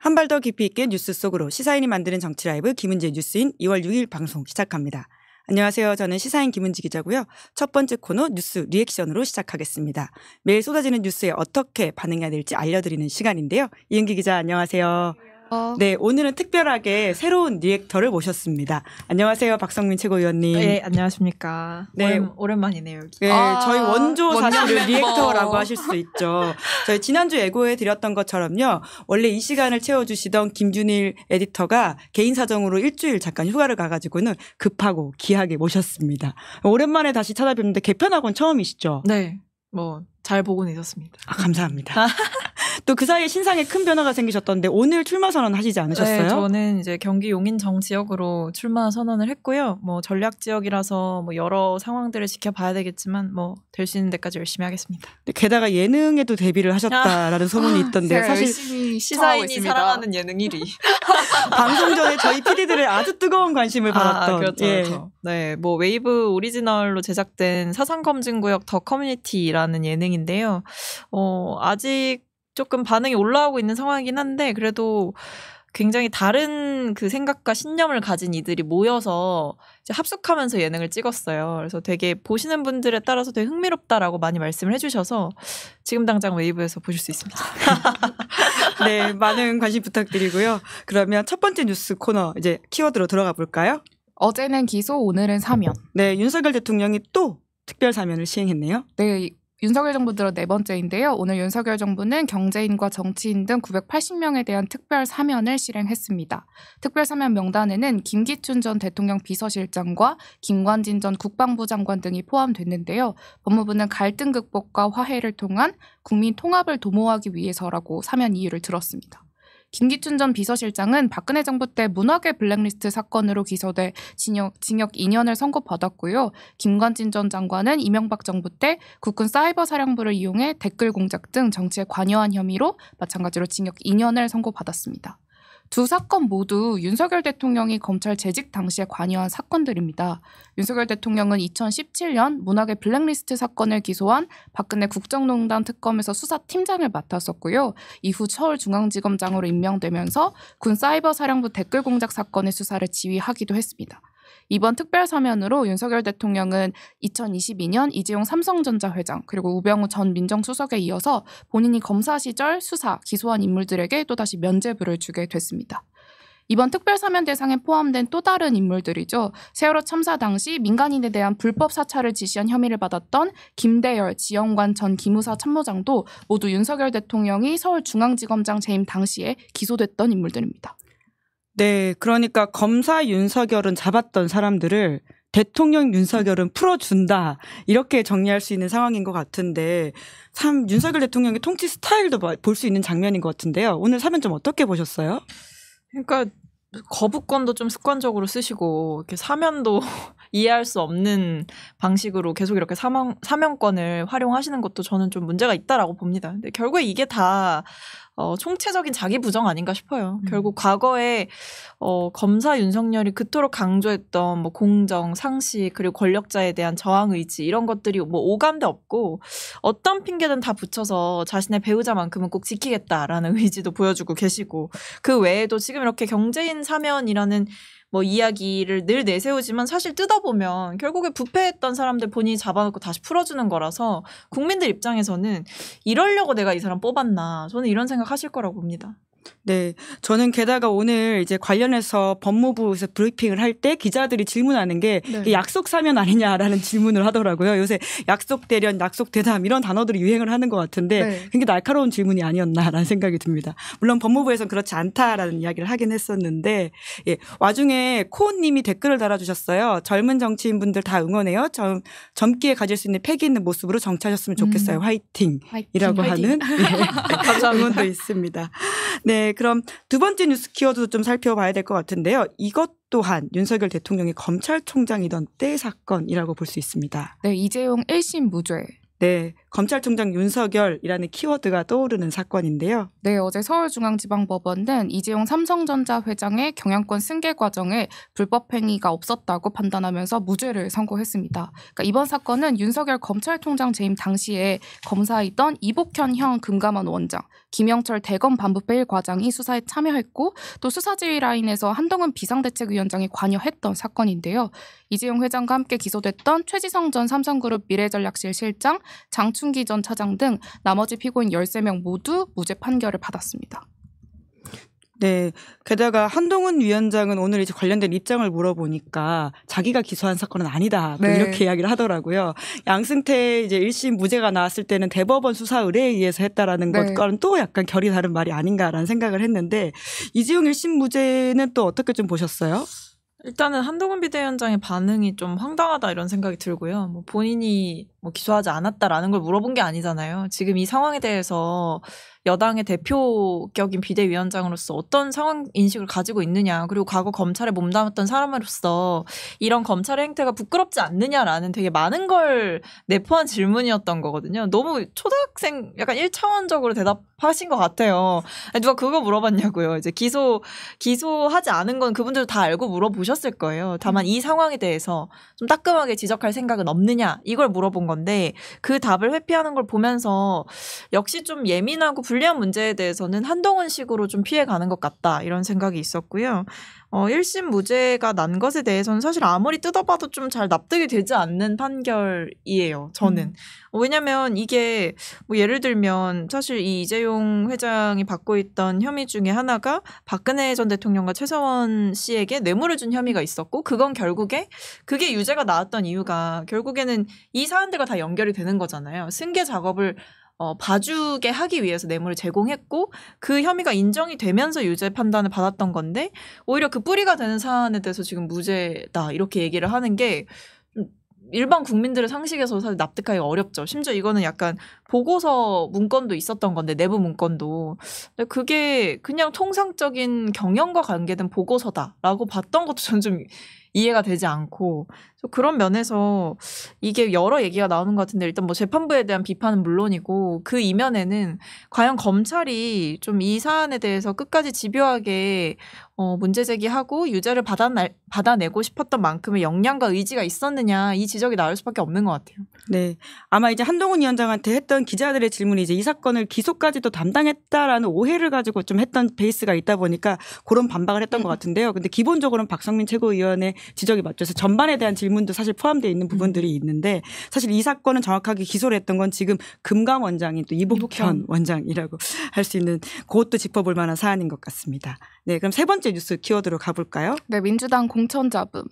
한 발 더 깊이 있게 뉴스 속으로 시사인이 만드는 정치 라이브 김은지의 뉴스인 2월 6일 방송 시작합니다. 안녕하세요. 저는 시사인 김은지 기자고요. 첫 번째 코너 뉴스 리액션으로 시작하겠습니다. 매일 쏟아지는 뉴스에 어떻게 반응해야 될지 알려드리는 시간인데요. 이은기 기자 안녕하세요. 네, 오늘은 특별하게 새로운 리액터를 모셨습니다. 안녕하세요. 박성민 최고위원님. 네, 안녕하십니까. 네. 오랜만이네요. 여기. 네, 저희 원조 사실은 리액터라고 하실 수 있죠. 저희 지난주 예고해 드렸던 것처럼요. 원래 이 시간을 채워주시던 김준일 에디터가 개인 사정으로 일주일 잠깐 휴가를 가가지고는 급하고 귀하게 모셨습니다. 오랜만에 다시 찾아뵙는데 개편학원 처음이시죠? 네, 잘 보고는 있었습니다. 감사합니다. 또 그 사이에 신상에 큰 변화가 생기셨던데 오늘 출마 선언 하시지 않으셨어요? 네, 저는 이제 경기 용인정 지역으로 출마 선언을 했고요. 전략 지역이라서 여러 상황들을 지켜봐야 되겠지만 될 수 있는 데까지 열심히 하겠습니다. 게다가 예능에도 데뷔를 하셨다라는 소문이 있던데 사실 시사인이 사랑하는 예능 1위. 방송 전에 저희 PD들의 아주 뜨거운 관심을 받았던. 그렇죠, 예. 그렇죠. 네, 웨이브 오리지널로 제작된 사상검증구역 더 커뮤니티라는 예능인데요. 아직 조금 반응이 올라오고 있는 상황이긴 한데 그래도 굉장히 다른 그 생각과 신념을 가진 이들이 모여서 이제 합숙하면서 예능을 찍었어요. 그래서 되게 보시는 분들에 따라서 되게 흥미롭다라고 많이 말씀을 해주셔서 지금 당장 웨이브에서 보실 수 있습니다. 네, 많은 관심 부탁드리고요. 그러면 첫 번째 뉴스 코너 이제 키워드로 들어가 볼까요? 어제는 기소, 오늘은 사면. 네, 윤석열 대통령이 또 특별 사면을 시행했네요. 네. 윤석열 정부 들어 네 번째인데요. 오늘 윤석열 정부는 경제인과 정치인 등 980명에 대한 특별 사면을 실행했습니다. 특별 사면 명단에는 김기춘 전 대통령 비서실장과 김관진 전 국방부 장관 등이 포함됐는데요. 법무부는 갈등 극복과 화해를 통한 국민 통합을 도모하기 위해서라고 사면 이유를 들었습니다. 김기춘 전 비서실장은 박근혜 정부 때 문화계 블랙리스트 사건으로 기소돼 징역 2년을 선고받았고요. 김관진 전 장관은 이명박 정부 때 국군 사이버 사령부를 이용해 댓글 공작 등 정치에 관여한 혐의로 마찬가지로 징역 2년을 선고받았습니다. 두 사건 모두 윤석열 대통령이 검찰 재직 당시에 관여한 사건들입니다. 윤석열 대통령은 2017년 문학의 블랙리스트 사건을 기소한 박근혜 국정농단 특검에서 수사팀장을 맡았었고요. 이후 서울중앙지검장으로 임명되면서 군 사이버 사령부 댓글 공작 사건의 수사를 지휘하기도 했습니다. 이번 특별 사면으로 윤석열 대통령은 2022년 이재용 삼성전자 회장 그리고 우병우 전 민정수석에 이어서 본인이 검사 시절 수사, 기소한 인물들에게 또다시 면죄부를 주게 됐습니다. 이번 특별 사면 대상에 포함된 또 다른 인물들이죠. 세월호 참사 당시 민간인에 대한 불법 사찰을 지시한 혐의를 받았던 김대열, 지영관 전 기무사 참모장도 모두 윤석열 대통령이 서울중앙지검장 재임 당시에 기소됐던 인물들입니다. 네, 그러니까 검사 윤석열은 잡았던 사람들을 대통령 윤석열은 풀어준다 이렇게 정리할 수 있는 상황인 것 같은데 참 윤석열 대통령의 통치 스타일도 볼 수 있는 장면인 것 같은데요. 오늘 사면 좀 어떻게 보셨어요? 그러니까 거부권도 좀 습관적으로 쓰시고 이렇게 사면도 이해할 수 없는 방식으로 계속 이렇게 사면권을 활용하시는 것도 저는 좀 문제가 있다라고 봅니다. 근데 결국에 이게 다 총체적인 자기 부정 아닌가 싶어요. 결국 과거에 검사 윤석열이 그토록 강조했던 공정, 상식 그리고 권력자에 대한 저항 의지 이런 것들이 오감도 없고 어떤 핑계든 다 붙여서 자신의 배우자만큼은 꼭 지키겠다라는 의지도 보여주고 계시고 그 외에도 지금 이렇게 경제인 사면이라는 이야기를 늘 내세우지만 사실 뜯어보면 결국에 부패했던 사람들 본인이 잡아놓고 다시 풀어주는 거라서 국민들 입장에서는 이러려고 내가 이 사람 뽑았나 저는 이런 생각하실 거라고 봅니다. 네, 저는 게다가 오늘 이제 관련해서 법무부에서 브리핑을 할 때 기자들이 질문하는 게 네. 약속 사면 아니냐라는 질문을 하더라고요. 요새 약속 대련, 약속 대담 이런 단어들이 유행을 하는 것 같은데 네. 굉장히 날카로운 질문이 아니었나라는 생각이 듭니다. 물론 법무부에서는 그렇지 않다라는 이야기를 하긴 했었는데 예, 와중에 코온님이 댓글을 달아주셨어요. 젊은 정치인분들 다 응원해요. 젊기에 가질 수 있는 패기 있는 모습으로 정치하셨으면 좋겠어요. 화이팅이라고 하는 감사합니다. 응원도 있습니다. 네, 그럼 두 번째 뉴스 키워드도 좀 살펴봐야 될 것 같은데요. 이것 또한 윤석열 대통령이 검찰총장이던 때 사건이라고 볼 수 있습니다. 네, 이재용 1심 무죄. 네, 검찰총장 윤석열이라는 키워드가 떠오르는 사건인데요. 네, 어제 서울중앙지방법원은 이재용 삼성전자 회장의 경영권 승계 과정에 불법 행위가 없었다고 판단하면서 무죄를 선고했습니다. 그러니까 이번 사건은 윤석열 검찰총장 재임 당시에 검사이던 이복현 형 금감원 원장, 김영철 대검 반부패 1과장이 수사에 참여했고 또 수사지휘 라인에서 한동훈 비상대책위원장이 관여했던 사건인데요. 이재용 회장과 함께 기소됐던 최지성 전 삼성그룹 미래전략실 실장, 장충기 전 차장 등 나머지 피고인 13명 모두 무죄 판결을 받았습니다. 네. 게다가 한동훈 위원장은 오늘 이제 관련된 입장을 물어보니까 자기가 기소한 사건은 아니다. 네. 이렇게 이야기를 하더라고요. 양승태 이제 1심 무죄가 나왔을 때는 대법원 수사 의뢰에 의해서 했다라는 네. 것과는 또 약간 결이 다른 말이 아닌가라는 생각을 했는데 이재용 1심 무죄는 또 어떻게 좀 보셨어요? 일단은 한동훈 비대위원장의 반응이 좀 황당하다 이런 생각이 들고요. 뭐 본인이 뭐 기소하지 않았다라는 걸 물어본 게 아니잖아요. 지금 이 상황에 대해서 여당의 대표격인 비대위원장으로서 어떤 상황 인식을 가지고 있느냐, 그리고 과거 검찰에 몸담았던 사람으로서 이런 검찰의 행태가 부끄럽지 않느냐라는 되게 많은 걸 내포한 질문이었던 거거든요. 너무 초등학생 약간 1차원적으로 대답하신 것 같아요. 아니, 누가 그거 물어봤냐고요. 이제 기소하지 않은 건 그분들도 다 알고 물어보셨을 거예요. 다만 이 상황에 대해서 좀 따끔하게 지적할 생각은 없느냐, 이걸 물어본 건데 그 답을 회피하는 걸 보면서 역시 좀 예민하고 불리한 문제에 대해서는 한동훈식으로 좀 피해가는 것 같다 이런 생각이 있었고요. 1심 무죄가 난 것에 대해서는 사실 아무리 뜯어봐도 좀 잘 납득이 되지 않는 판결이에요. 저는. 왜냐하면 이게 뭐 예를 들면 사실 이 이재용 회장이 받고 있던 혐의 중에 하나가 박근혜 전 대통령과 최서원 씨에게 뇌물을 준 혐의가 있었고 그건 결국에 그게 유죄가 나왔던 이유가 결국에는 이 사안들과 다 연결이 되는 거잖아요. 승계 작업을 봐주게 하기 위해서 뇌물을 제공했고 그 혐의가 인정이 되면서 유죄 판단을 받았던 건데 오히려 그 뿌리가 되는 사안에 대해서 지금 무죄다 이렇게 얘기를 하는 게 일반 국민들의 상식에서 사실 납득하기가 어렵죠. 심지어 이거는 약간 보고서 문건도 있었던 건데 내부 문건도. 근데 그게 그냥 통상적인 경영과 관계된 보고서다라고 봤던 것도 저는 좀 이해가 되지 않고 그런 면에서 이게 여러 얘기가 나오는 것 같은데 일단 뭐 재판부에 대한 비판은 물론이고 그 이면에는 과연 검찰이 좀 이 사안에 대해서 끝까지 집요하게 문제 제기하고 유죄를 받아내고 싶었던 만큼의 역량과 의지가 있었느냐 이 지적이 나올 수밖에 없는 것 같아요. 네, 아마 이제 한동훈 위원장한테 했던 기자들의 질문이 이제 이 사건을 기소까지도 담당했다라는 오해를 가지고 좀 했던 베이스가 있다 보니까 그런 반박을 했던 것 같은데요. 근데 기본적으로는 박성민 최고위원의 지적이 맞죠. 전반에 대한 질문도 사실 포함되어 있는 부분들이 있는데 사실 이 사건은 정확하게 기소를 했던 건 지금 금감원장인 또 이복현 원장이라고 할 수 있는 그것도 짚어볼 만한 사안인 것 같습니다. 네, 그럼 세 번째 뉴스 키워드로 가볼까요? 네, 민주당 공천 잡음.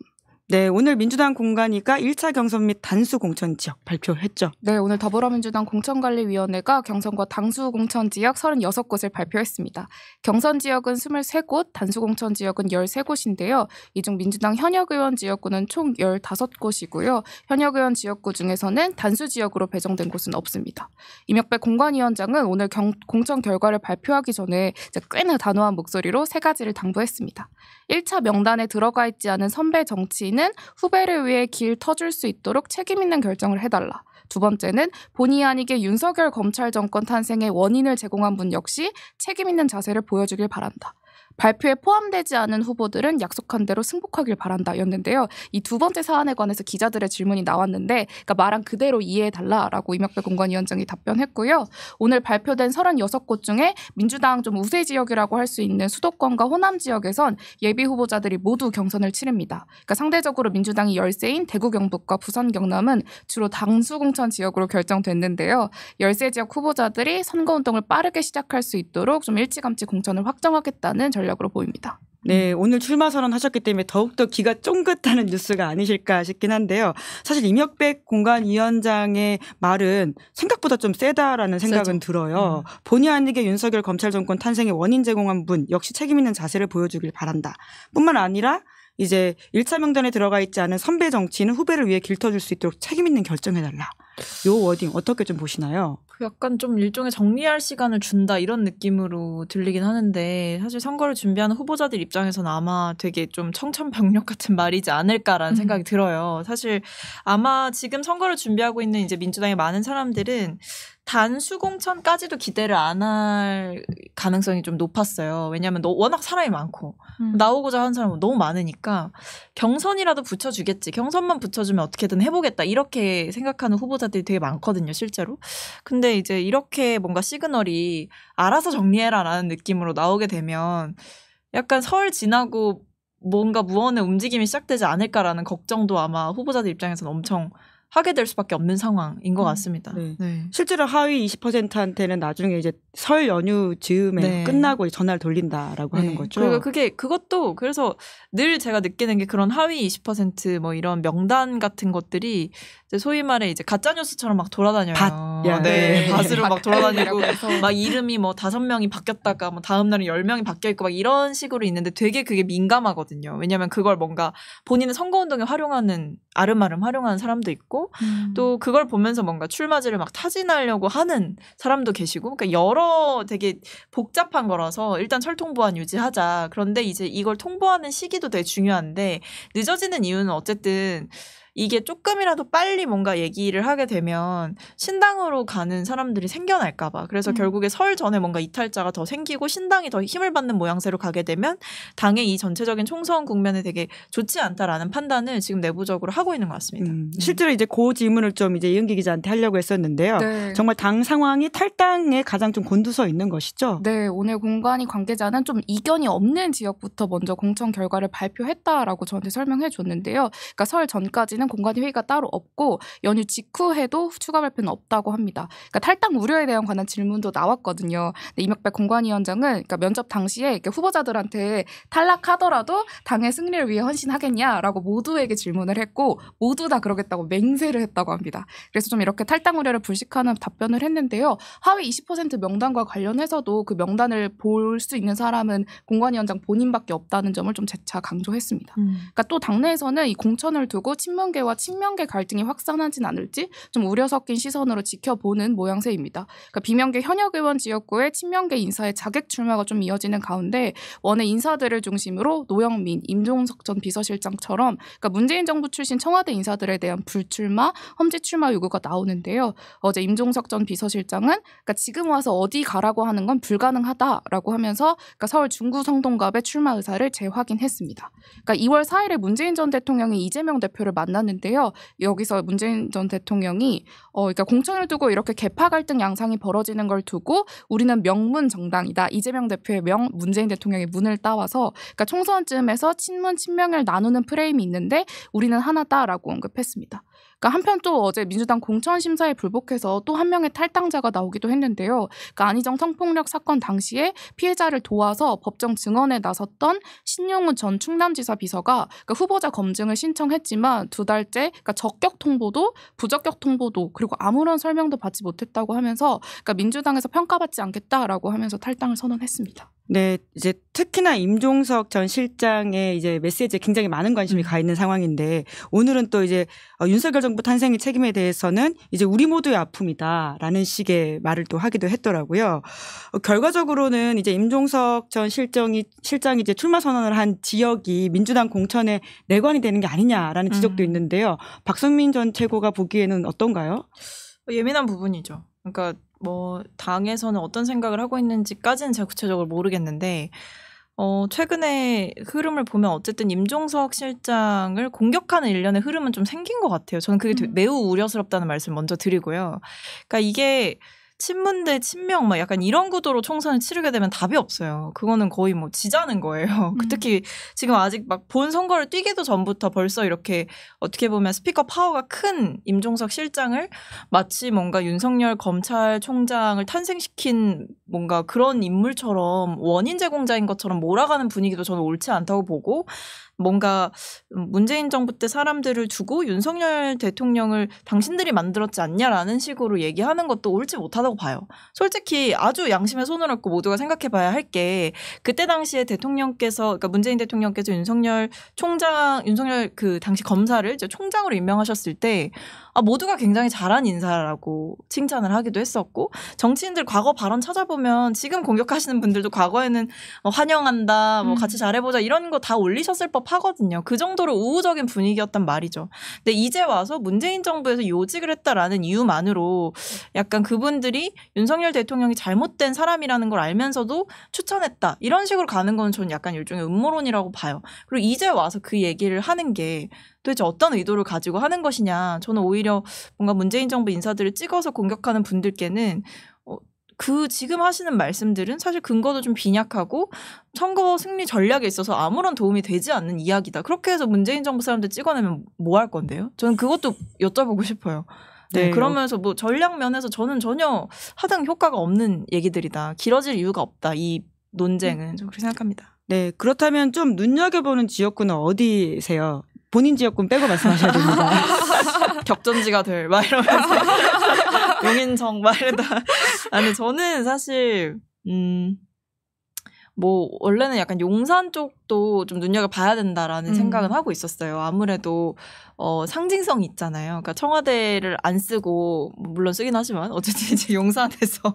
네, 오늘 민주당 공관위가 1차 경선 및 단수 공천 지역 발표했죠. 네, 오늘 더불어민주당 공천관리위원회가 경선과 당수 공천 지역 36곳을 발표했습니다. 경선 지역은 23곳, 단수 공천 지역은 13곳인데요. 이 중 민주당 현역 의원 지역구는 총 15곳이고요. 현역 의원 지역구 중에서는 단수 지역으로 배정된 곳은 없습니다. 이명박 공관위원장은 오늘 공천 결과를 발표하기 전에 꽤나 단호한 목소리로 세 가지를 당부했습니다. 1차 명단에 들어가 있지 않은 선배 정치인은 후배를 위해 길 터줄 수 있도록 책임 있는 결정을 해달라. 두 번째는 본의 아니게 윤석열 검찰 정권 탄생의 원인을 제공한 분 역시 책임 있는 자세를 보여주길 바란다. 발표에 포함되지 않은 후보들은 약속한 대로 승복하길 바란다였는데요. 이 두 번째 사안에 관해서 기자들의 질문이 나왔는데 그러니까 말한 그대로 이해해달라라고 이명박 공관위원장이 답변했고요. 오늘 발표된 36곳 중에 민주당 좀 우세 지역이라고 할 수 있는 수도권과 호남 지역에선 예비 후보자들이 모두 경선을 치릅니다. 그러니까 상대적으로 민주당이 열세인 대구 경북과 부산 경남은 주로 당수 공천 지역으로 결정됐는데요. 열세 지역 후보자들이 선거운동을 빠르게 시작할 수 있도록 좀 일찌감치 공천을 확정하겠다는 전략으로 보입니다. 네, 오늘 출마 선언하셨기 때문에 더욱더 기가 쫑긋하는 뉴스가 아니실까 싶긴 한데요. 사실 이명박 공관위원장의 말은 생각보다 좀 세다라는 생각은 들어요. 본의 아니게 윤석열 검찰 정권 탄생의 원인 제공한 분 역시 책임 있는 자세를 보여주길 바란다. 뿐만 아니라 이제 1차 명단에 들어가 있지 않은 선배 정치인은 후배를 위해 길터줄 수 있도록 책임 있는 결정해달라. 요 워딩 어떻게 좀 보시나요? 약간 좀 일종의 정리할 시간을 준다 이런 느낌으로 들리긴 하는데 사실 선거를 준비하는 후보자들 입장에서는 아마 되게 좀 청천벽력 같은 말이지 않을까라는 생각이 들어요. 사실 아마 지금 선거를 준비하고 있는 이제 민주당의 많은 사람들은 단수공천까지도 기대를 안 할 가능성이 좀 높았어요. 왜냐하면 워낙 사람이 많고 나오고자 하는 사람은 너무 많으니까 경선이라도 붙여주겠지. 경선만 붙여주면 어떻게든 해보겠다. 이렇게 생각하는 후보자들이 되게 많거든요. 실제로. 근데 이제 이렇게 뭔가 시그널이 알아서 정리해라라는 느낌으로 나오게 되면 약간 설 지나고 뭔가 무언의 움직임이 시작되지 않을까라는 걱정도 아마 후보자들 입장에서는 엄청 하게 될 수밖에 없는 상황인 것 같습니다. 네. 네. 실제로 하위 20%한테는 나중에 이제 설 연휴 즈음에 네. 끝나고 전화를 돌린다라고 하는 거죠. 그리고 그것도 그래서 늘 제가 느끼는 게 그런 하위 20% 이런 명단 같은 것들이 이제 소위 말해 이제 가짜 뉴스처럼 막 돌아다녀요. 밭으로 막 돌아다니고 막 이름이 5명이 바뀌었다가 다음 날은 10명이 바뀌어 있고 막 이런 식으로 있는데 되게 그게 민감하거든요. 왜냐하면 그걸 뭔가 본인의 선거운동에 활용하는 아름아름 활용하는 사람도 있고 또 그걸 보면서 뭔가 출마지를 막 타진하려고 하는 사람도 계시고 그러니까 여러 되게 복잡한 거라서 일단 철통보안 유지하자. 그런데 이제 이걸 통보하는 시기도 되게 중요한데 늦어지는 이유는 어쨌든 이게 조금이라도 빨리 뭔가 얘기를 하게 되면 신당으로 가는 사람들이 생겨날까 봐. 그래서 결국에 설 전에 뭔가 이탈자가 더 생기고 신당이 더 힘을 받는 모양새로 가게 되면 당의 이 전체적인 총선 국면에 되게 좋지 않다라는 판단을 지금 내부적으로 하고 있는 것 같습니다. 실제로 이제 그 질문을 좀 이제 이은기 기자한테 하려고 했었는데요. 네. 정말 당 상황이 탈당에 가장 좀 곤두서 있는 것이죠. 네, 오늘 공관위 관계자는 좀 이견이 없는 지역부터 먼저 공천 결과를 발표했다라고 저한테 설명해 줬는데요. 그러니까 설 전까지는 공관위 회의가 따로 없고 연휴 직후에도 추가 발표는 없다고 합니다. 그러니까 탈당 우려에 대한 관한 질문도 나왔거든요. 근데 이명박 공관위원장은 그러니까 면접 당시에 이렇게 후보자들한테 탈락하더라도 당의 승리를 위해 헌신하겠냐라고 모두에게 질문을 했고 모두 다 그러겠다고 맹세를 했다고 합니다. 그래서 좀 이렇게 탈당 우려를 불식하는 답변을 했는데요. 하위 20% 명단과 관련해서도 그 명단을 볼 수 있는 사람은 공관위원장 본인밖에 없다는 점을 좀 재차 강조했습니다. 그러니까 또 당내에서는 이 공천을 두고 친문계와 친명계 갈등이 확산하진 않을지 좀 우려 섞인 시선으로 지켜보는 모양새입니다. 그러니까 비명계 현역 의원 지역구의 친명계 인사의 자객 출마가 좀 이어지는 가운데 원외 인사들을 중심으로 노영민, 임종석 전 비서실장처럼 그러니까 문재인 정부 출신 청와대 인사들에 대한 불출마, 험지 출마 요구가 나오는데요. 어제 임종석 전 비서실장은 그러니까 지금 와서 어디 가라고 하는 건 불가능하다라고 하면서 그러니까 서울 중구 성동갑의 출마 의사를 재확인했습니다. 그러니까 2월 4일에 문재인 전 대통령이 이재명 대표를 만났는데요. 여기서 문재인 전 대통령이 그러니까 공천을 두고 이렇게 계파 갈등 양상이 벌어지는 걸 두고 우리는 명문 정당이다. 이재명 대표의 명, 문재인 대통령의 문을 따와서 그러니까 총선쯤에서 친문 친명을 나누는 프레임이 있는데 우리는 하나다라고 언급했습니다. 그러니까 한편 또 어제 민주당 공천 심사에 불복해서 또 한 명의 탈당자가 나오기도 했는데요. 그러니까 안희정 성폭력 사건 당시에 피해자를 도와서 법정 증언에 나섰던 신용우 전 충남지사 비서가 그러니까 후보자 검증을 신청했지만 2달째 그러니까 적격 통보도 부적격 통보도 그리고 아무런 설명도 받지 못했다고 하면서 그러니까 민주당에서 평가받지 않겠다라고 하면서 탈당을 선언했습니다. 네, 이제 특히나 임종석 전 실장의 이제 메시지에 굉장히 많은 관심이 가 있는 상황인데 오늘은 또 이제 윤석열 정부 탄생의 책임에 대해서는 이제 우리 모두의 아픔이다라는 식의 말을 또 하기도 했더라고요. 결과적으로는 이제 임종석 전 실장이 이제 출마 선언을 한 지역이 민주당 공천에 내관이 되는 게 아니냐라는 지적도 있는데요. 박성민 전 최고가 보기에는 어떤가요? 예민한 부분이죠. 그러니까 당에서는 어떤 생각을 하고 있는지까지는 제가 구체적으로 모르겠는데 최근에 흐름을 보면 어쨌든 임종석 실장을 공격하는 일련의 흐름은 좀 생긴 것 같아요. 저는 그게 매우 우려스럽다는 말씀을 먼저 드리고요. 그러니까 이게 친문 대 친명 약간 이런 구도로 총선을 치르게 되면 답이 없어요. 그거는 거의 지자는 거예요. 특히 지금 아직 본 선거를 뛰기도 전부터 벌써 이렇게 어떻게 보면 스피커 파워가 큰 임종석 실장을 마치 뭔가 윤석열 검찰총장을 탄생시킨 뭔가 그런 인물처럼 원인 제공자인 것처럼 몰아가는 분위기도 저는 옳지 않다고 보고 뭔가 문재인 정부 때 사람들을 두고 윤석열 대통령을 당신들이 만들었지 않냐라는 식으로 얘기하는 것도 옳지 못하다고 봐요. 솔직히 아주 양심에 손을 얹고 모두가 생각해봐야 할 게 그때 당시에 대통령께서 그러니까 문재인 대통령께서 윤석열 그 당시 검사를 이제 총장으로 임명하셨을 때 모두가 굉장히 잘한 인사라고 칭찬을 하기도 했었고 정치인들 과거 발언 찾아보면 지금 공격하시는 분들도 과거에는 환영한다, 뭐 같이 잘해보자 이런 거 다 올리셨을 법하거든요. 그 정도로 우호적인 분위기였단 말이죠. 근데 이제 와서 문재인 정부에서 요직을 했다라는 이유만으로 약간 그분들이 윤석열 대통령이 잘못된 사람이라는 걸 알면서도 추천했다 이런 식으로 가는 건 저는 약간 일종의 음모론이라고 봐요. 그리고 이제 와서 그 얘기를 하는 게 도대체 어떤 의도를 가지고 하는 것이냐. 저는 오히려 뭔가 문재인 정부 인사들을 찍어서 공격하는 분들께는 그 지금 하시는 말씀들은 사실 근거도 좀 빈약하고 선거 승리 전략에 있어서 아무런 도움이 되지 않는 이야기다. 그렇게 해서 문재인 정부 사람들 찍어내면 뭐 할 건데요? 저는 그것도 여쭤보고 싶어요. 네, 그러면서 뭐 전략 면에서 저는 전혀 하등 효과가 없는 얘기들이다. 길어질 이유가 없다. 이 논쟁은 좀 그렇게 생각합니다. 네, 그렇다면 좀 눈여겨보는 지역구는 어디세요? 본인 지역군 빼고 말씀하셔야 됩니다. 격전지가 될 막 이러면서 용인정 막 이러다. 아니 저는 사실 뭐 원래는 약간 용산 쪽도 좀 눈여겨봐야 된다라는 생각은 하고 있었어요. 아무래도 상징성이 있잖아요. 그러니까 청와대를 안 쓰고 물론 쓰긴 하지만 어쨌든 이제 용산에서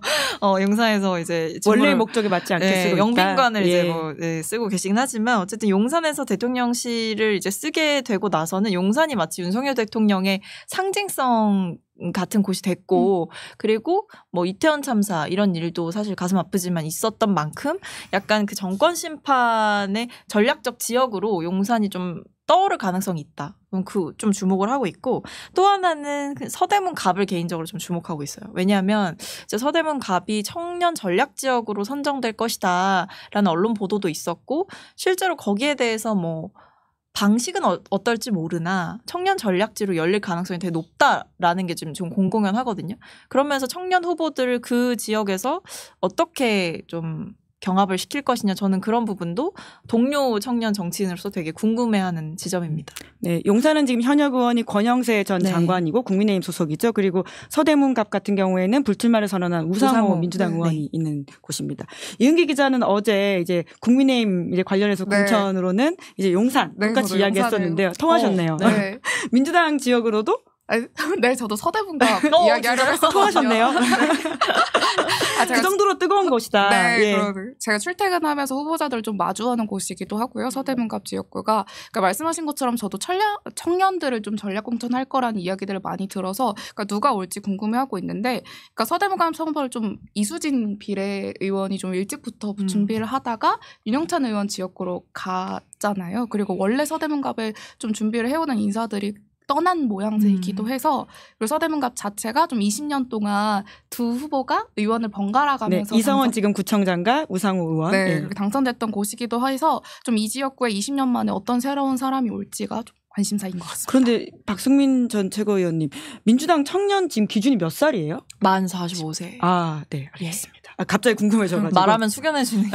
이제 원래 목적에 맞지 않게 쓰고 있다. 영빈관을 이제 쓰고 계시긴 하지만 어쨌든 용산에서 대통령실을 이제 쓰게 되고 나서는 용산이 마치 윤석열 대통령의 상징성 같은 곳이 됐고 그리고 뭐 이태원 참사 이런 일도 사실 가슴 아프지만 있었던 만큼 약간 그 정권 심판의 전략적 지역으로 용산이 좀 떠오를 가능성이 있다. 그 좀 주목을 하고 있고 또 하나는 그 서대문 갑을 개인적으로 좀 주목하고 있어요. 왜냐하면 이제 서대문 갑이 청년 전략 지역으로 선정될 것이다라는 언론 보도도 있었고 실제로 거기에 대해서 뭐 방식은 어떨지 모르나 청년 전략지로 열릴 가능성이 되게 높다라는 게 지금 좀 공공연하거든요. 그러면서 청년 후보들을 그 지역에서 어떻게 좀 경합을 시킬 것이냐 저는 그런 부분도 동료 청년 정치인으로서 되게 궁금해하는 지점입니다. 네, 용산은 지금 현역 의원이 권영세 전 장관이고 국민의힘 소속이죠. 그리고 서대문갑 같은 경우에는 불출마를 선언한 우상호 민주당 의원이 있는 곳입니다. 이은기 기자는 어제 이제 국민의힘 이제 관련해서 공천으로는 이제 용산 똑같이 이야기했었는데요. 통하셨네요. 네. 민주당 지역으로도 네, 저도 서대문갑 이야기하려고 했었거든요. 통하셨네요. 그 정도로 뜨거운 곳이다. 네, 제가 출퇴근하면서 후보자들 좀 마주하는 곳이기도 하고요. 서대문갑 지역구가. 그러니까 말씀하신 것처럼 저도 청년들을 좀 전략 공천할 거라는 이야기들을 많이 들어서 그러니까 누가 올지 궁금해하고 있는데 그러니까 서대문갑 선거를 좀 이수진 비례의원이 좀 일찍부터 준비를 하다가 윤영찬 의원 지역구로 갔잖아요. 그리고 원래 서대문갑에 좀 준비를 해오는 인사들이 떠난 모양새이기도 해서 그리고 서대문갑 자체가 좀 20년 동안 두 후보가 의원을 번갈아 가면서 이성원 지금 구청장과 우상호 의원 그렇게 당선됐던 곳이기도 해서 좀 이 지역구에 20년 만에 어떤 새로운 사람이 올지가 좀 관심사인 것 같습니다. 그런데 박승민 전 최고위원님 민주당 청년 지금 기준이 몇 살이에요? 만 45세. 아, 네, 알겠습니다. 갑자기 궁금해져가지고. 말하면 숙연해지는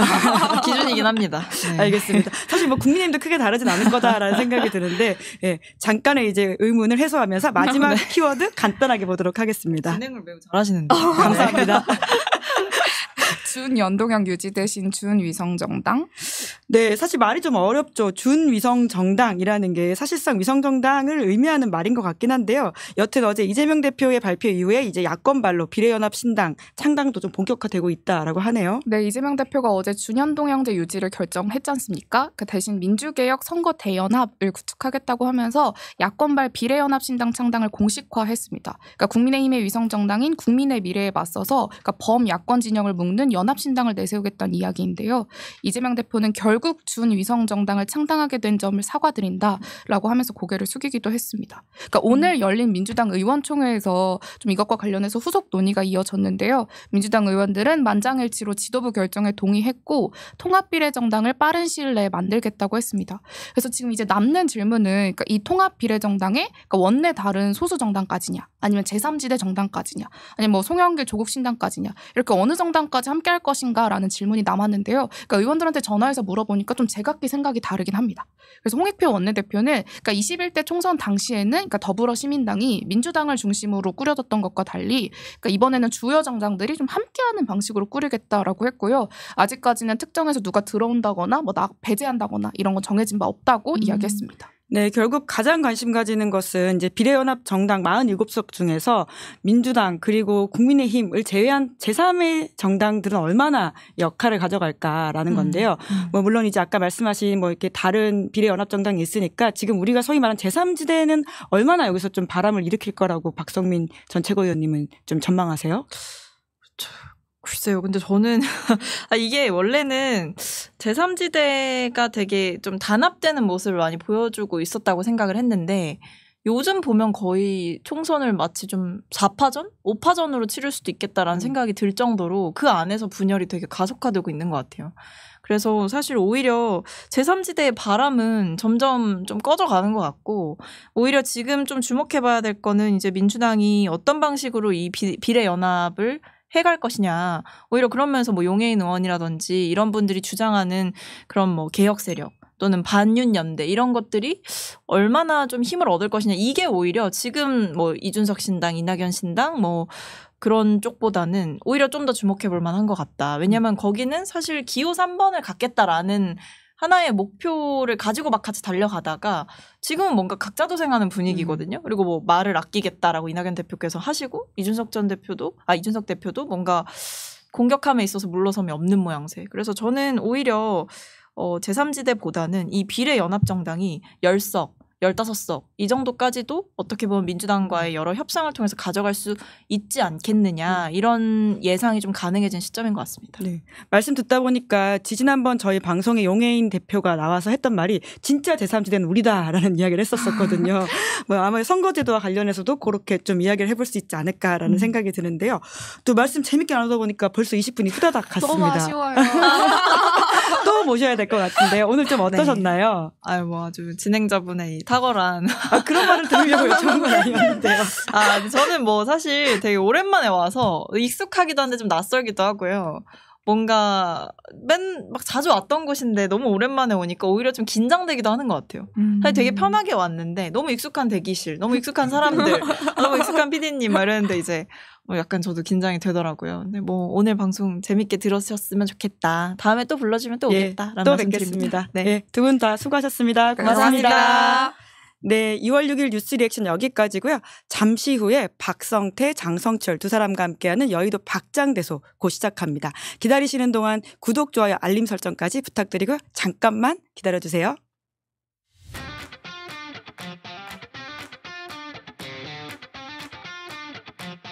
기준이긴 합니다. 네. 알겠습니다. 사실 뭐 국민의힘도 크게 다르진 않을 거다라는 생각이 드는데 잠깐의 이제 의문을 해소하면서 마지막 키워드 간단하게 보도록 하겠습니다. 진행을 매우 잘하시는데. 감사합니다. 준연동형 유지되신 준위성정당? 네, 사실 말이 좀 어렵죠. 준위성정당이라는 게 사실상 위성정당을 의미하는 말인 것 같긴 한데요. 여튼 어제 이재명 대표의 발표 이후에 이제 야권발로 비례연합신당 창당도 좀 본격화되고 있다라고 하네요. 네, 이재명 대표가 어제 준연동형제 유지를 결정했지 않습니까? 그 대신 민주개혁 선거 대연합을 구축하겠다고 하면서 야권발 비례연합신당 창당을 공식화했습니다. 그러니까 국민의힘의 위성정당인 국민의 미래에 맞서서 그러니까 범야권 진영을 묶는 연합신당을 내세우겠다는 이야기인데요. 이재명 대표는 결국 준위성정당을 창당하게 된 점을 사과드린다라고 하면서 고개를 숙이기도 했습니다. 그러니까 오늘 열린 민주당 의원총회에서 좀 이것과 관련해서 후속 논의가 이어졌는데요. 민주당 의원들은 만장일치로 지도부 결정에 동의했고 통합비례정당을 빠른 시일 내에 만들겠다고 했습니다. 그래서 지금 이제 남는 질문은 그러니까 이 통합비례정당에 그러니까 원내 다른 소수정당까지냐 아니면 제3지대 정당까지냐 아니면 뭐 송영길 조국신당까지냐 이렇게 어느 정당까지 함께 할 것인가라는 질문이 남았는데요. 그러니까 의원들한테 전화해서 물어보니까 좀 제각기 생각이 다르긴 합니다. 그래서 홍익표 원내대표는 그러니까 21대 총선 당시에는 그러니까 더불어시민당이 민주당을 중심으로 꾸려졌던 것과 달리 그러니까 이번에는 주요 정당들이 좀 함께하는 방식으로 꾸리겠다라고 했고요. 아직까지는 특정해서 누가 들어온다거나 뭐 배제한다거나 이런 건 정해진 바 없다고 이야기했습니다. 네, 결국 가장 관심 가지는 것은 이제 비례연합 정당 47석 중에서 민주당 그리고 국민의힘을 제외한 제3의 정당들은 얼마나 역할을 가져갈까라는 건데요. 뭐 물론 이제 아까 말씀하신 뭐 이렇게 다른 비례연합 정당이 있으니까 지금 우리가 소위 말하는 제3지대는 얼마나 여기서 좀 바람을 일으킬 거라고 박성민 전 최고위원님은 좀 전망하세요? 글쎄요. 근데 저는 이게 원래는 제3지대가 되게 좀 단합되는 모습을 많이 보여주고 있었다고 생각을 했는데 요즘 보면 거의 총선을 마치 좀 4파전? 5파전으로 치를 수도 있겠다라는 생각이 들 정도로 그 안에서 분열이 되게 가속화되고 있는 것 같아요. 그래서 사실 오히려 제3지대의 바람은 점점 좀 꺼져가는 것 같고 오히려 지금 좀 주목해봐야 될 거는 이제 민주당이 어떤 방식으로 이 비례연합을 해갈 것이냐. 오히려 그런 면에서 뭐 용해인 의원이라든지 이런 분들이 주장하는 그런 뭐 개혁 세력 또는 반윤 연대 이런 것들이 얼마나 좀 힘을 얻을 것이냐. 이게 오히려 지금 뭐 이준석 신당, 이낙연 신당 뭐 그런 쪽보다는 오히려 좀 더 주목해 볼 만한 것 같다. 왜냐하면 거기는 사실 기호 3번을 갖겠다라는 하나의 목표를 가지고 막 같이 달려가다가 지금은 뭔가 각자 도생하는 분위기거든요. 그리고 뭐 말을 아끼겠다라고 이낙연 대표께서 하시고 이준석 대표도 뭔가 공격함에 있어서 물러섬이 없는 모양새. 그래서 저는 오히려 제3지대보다는 이 비례연합정당이 10석 15석 이 정도까지도 어떻게 보면 민주당과의 여러 협상을 통해서 가져갈 수 있지 않겠느냐 이런 예상이 좀 가능해진 시점인 것 같습니다. 네. 말씀 듣다 보니까 지지난번 저희 방송에 용해인 대표가 나와서 했던 말이 진짜 제3지대는 우리다라는 이야기를 했었거든요. 뭐 아마 선거제도와 관련해서도 그렇게 좀 이야기를 해볼 수 있지 않을까라는 생각이 드는데요. 또 말씀 재밌게 나누다 보니까 벌써 20분이 후다닥 갔습니다. 너무 아쉬워요. 또 모셔야 될 것 같은데 오늘 좀 어떠셨나요? 아유 뭐 아주 진행자분의 탁월한 그런 말을 들으려고 여쭤본 건 아니었는데요. 저는 뭐 사실 되게 오랜만에 와서 익숙하기도 한데 좀 낯설기도 하고요. 뭔가 막 자주 왔던 곳인데 너무 오랜만에 오니까 오히려 좀 긴장되기도 하는 것 같아요. 사실 되게 편하게 왔는데 너무 익숙한 대기실, 너무 익숙한 사람들, 너무 익숙한 PD님 막 이랬는데 이제 약간 저도 긴장이 되더라고요. 근데 뭐 오늘 방송 재밌게 들으셨으면 좋겠다. 다음에 또 불러주면 또 오겠다라는 또 말씀 뵙겠습니다. 드립니다. 네, 두 분 다 수고하셨습니다. 고맙습니다. 감사합니다. 네, 2월 6일 뉴스 리액션 여기까지고요. 잠시 후에 박성태, 장성철 두 사람과 함께하는 여의도 박장대소 곧 시작합니다. 기다리시는 동안 구독, 좋아요, 알림 설정까지 부탁드리고요. 잠깐만 기다려주세요.